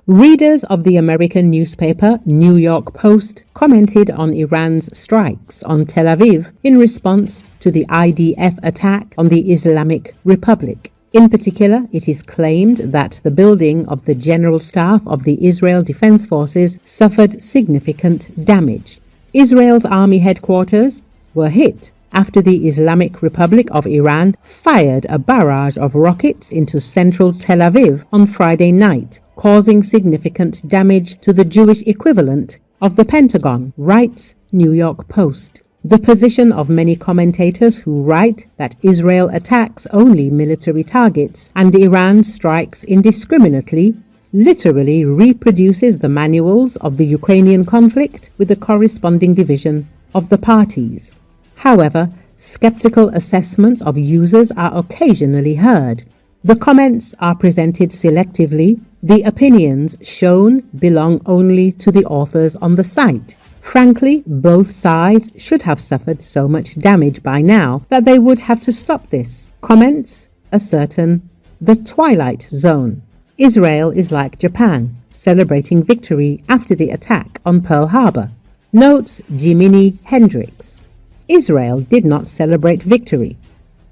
Readers of the American newspaper New York Post commented on Iran's strikes on Tel Aviv in response to the IDF attack on the Islamic Republic. In particular, it is claimed that the building of the General Staff of the Israel Defense Forces suffered significant damage. Israel's army headquarters were hit after the Islamic Republic of Iran fired a barrage of rockets into central Tel Aviv on Friday night, causing significant damage to the Jewish equivalent of the Pentagon, writes New York Post. The position of many commentators who write that Israel attacks only military targets and Iran strikes indiscriminately literally reproduces the manuals of the Ukrainian conflict with the corresponding division of the parties. However, skeptical assessments of users are occasionally heard. The comments are presented selectively. The opinions shown belong only to the authors on the site. Frankly, both sides should have suffered so much damage by now that they would have to stop this. Comments a certain The Twilight Zone. Israel is like Japan, celebrating victory after the attack on Pearl Harbor. Notes Jiminy Hendricks. Israel did not celebrate victory.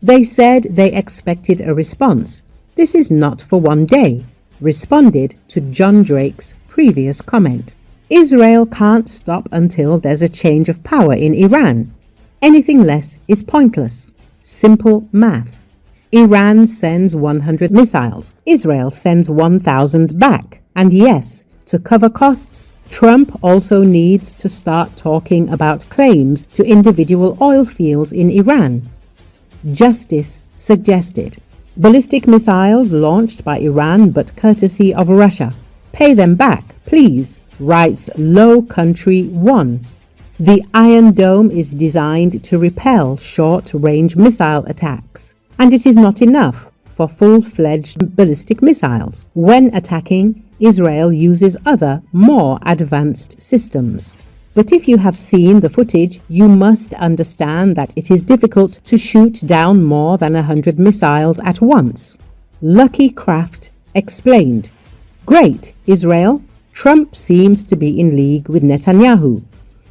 They said they expected a response. This is not for one day, responded to John Drake's previous comment. Israel can't stop until there's a change of power in Iran. Anything less is pointless. Simple math. Iran sends 100 missiles. Israel sends 1,000 back. And yes, to cover costs, Trump also needs to start talking about claims to individual oil fields in Iran. Justice suggested. Ballistic missiles launched by Iran but courtesy of Russia. Pay them back, please, writes Low Country 1. The Iron Dome is designed to repel short-range missile attacks, and it is not enough for full-fledged ballistic missiles. When attacking, Israel uses other, more advanced systems. But if you have seen the footage, you must understand that it is difficult to shoot down more than 100 missiles at once. Lucky Craft explained. Great, Israel. Trump seems to be in league with Netanyahu.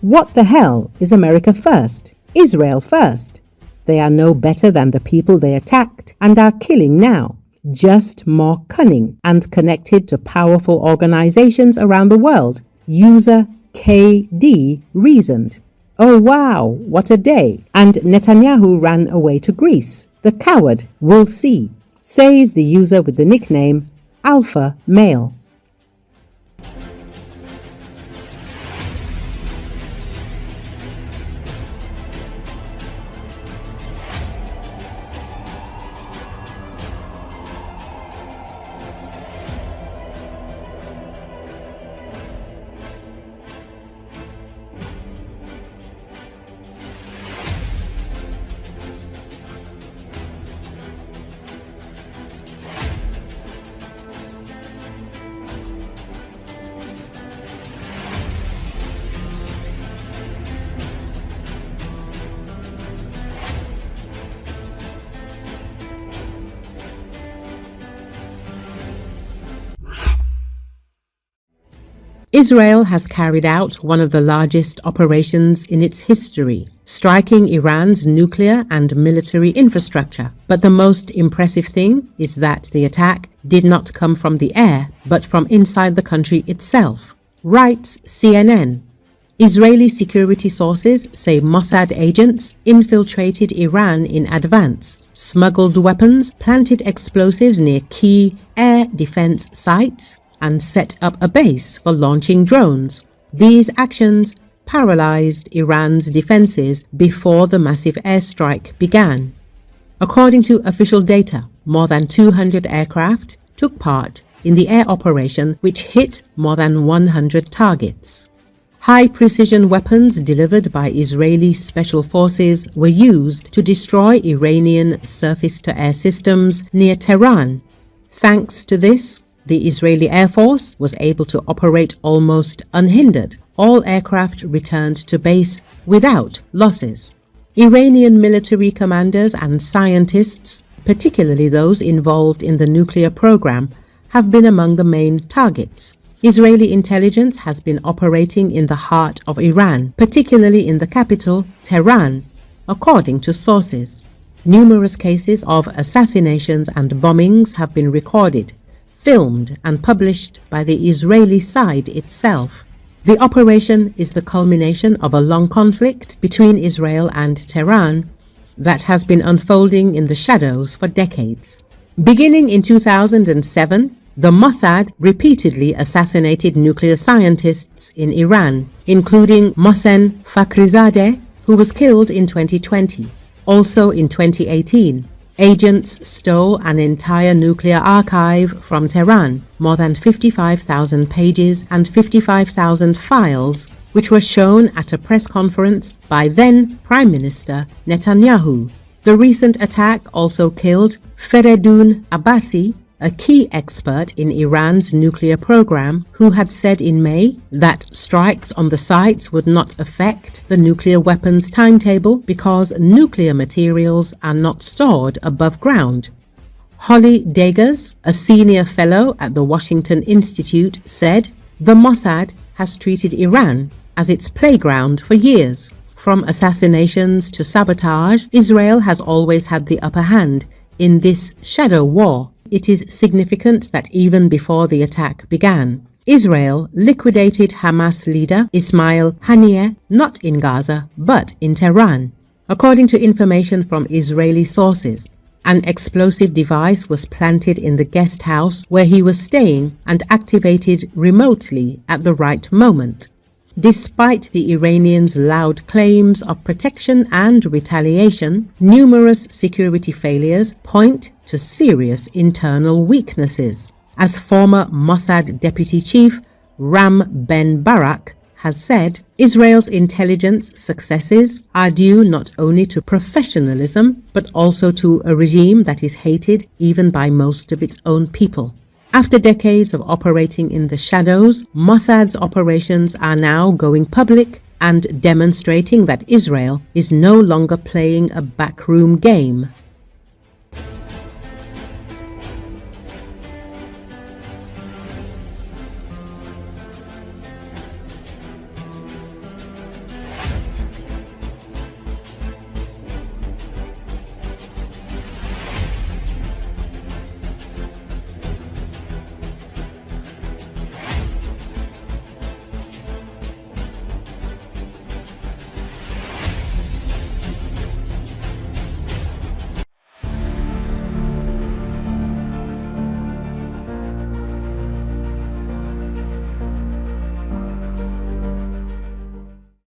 What the hell is America first? Israel first. They are no better than the people they attacked and are killing now. Just more cunning and connected to powerful organizations around the world. User KD reasoned. Oh wow, what a day. And Netanyahu ran away to Greece. The coward will see, says the user with the nickname Alpha Male. Israel has carried out one of the largest operations in its history, striking Iran's nuclear and military infrastructure. But the most impressive thing is that the attack did not come from the air, but from inside the country itself, writes CNN. Israeli security sources say Mossad agents infiltrated Iran in advance, smuggled weapons, planted explosives near key air defense sites, and set up a base for launching drones. These actions paralyzed Iran's defenses before the massive airstrike began. According to official data, more than 200 aircraft took part in the air operation, which hit more than 100 targets. High-precision weapons delivered by Israeli special forces were used to destroy Iranian surface-to-air systems near Tehran. Thanks to this, the Israeli Air Force was able to operate almost unhindered. All aircraft returned to base without losses. Iranian military commanders and scientists, particularly those involved in the nuclear program, have been among the main targets. Israeli intelligence has been operating in the heart of Iran, particularly in the capital, Tehran, according to sources. Numerous cases of assassinations and bombings have been recorded, filmed and published by the Israeli side itself. The operation is the culmination of a long conflict between Israel and Tehran that has been unfolding in the shadows for decades. Beginning in 2007, the Mossad repeatedly assassinated nuclear scientists in Iran, including Mohsen Fakhrizadeh, who was killed in 2020. Also in 2018, agents stole an entire nuclear archive from Tehran, more than 55,000 pages and 55,000 files, which were shown at a press conference by then Prime Minister Netanyahu. The recent attack also killed Feridun Abbasi, a key expert in Iran's nuclear program, who had said in May that strikes on the sites would not affect the nuclear weapons timetable because nuclear materials are not stored above ground. Holly Dagers, a senior fellow at the Washington Institute, said, "The Mossad has treated Iran as its playground for years. From assassinations to sabotage, Israel has always had the upper hand in this shadow war. It is significant that even before the attack began, Israel liquidated Hamas leader Ismail Haniyeh not in Gaza but in Tehran. According to information from Israeli sources, an explosive device was planted in the guest house where he was staying and activated remotely at the right moment. Despite the Iranians' loud claims of protection and retaliation, numerous security failures point to serious internal weaknesses. As former Mossad deputy chief Ram Ben Barak has said, Israel's intelligence successes are due not only to professionalism, but also to a regime that is hated even by most of its own people. After decades of operating in the shadows, Mossad's operations are now going public and demonstrating that Israel is no longer playing a backroom game.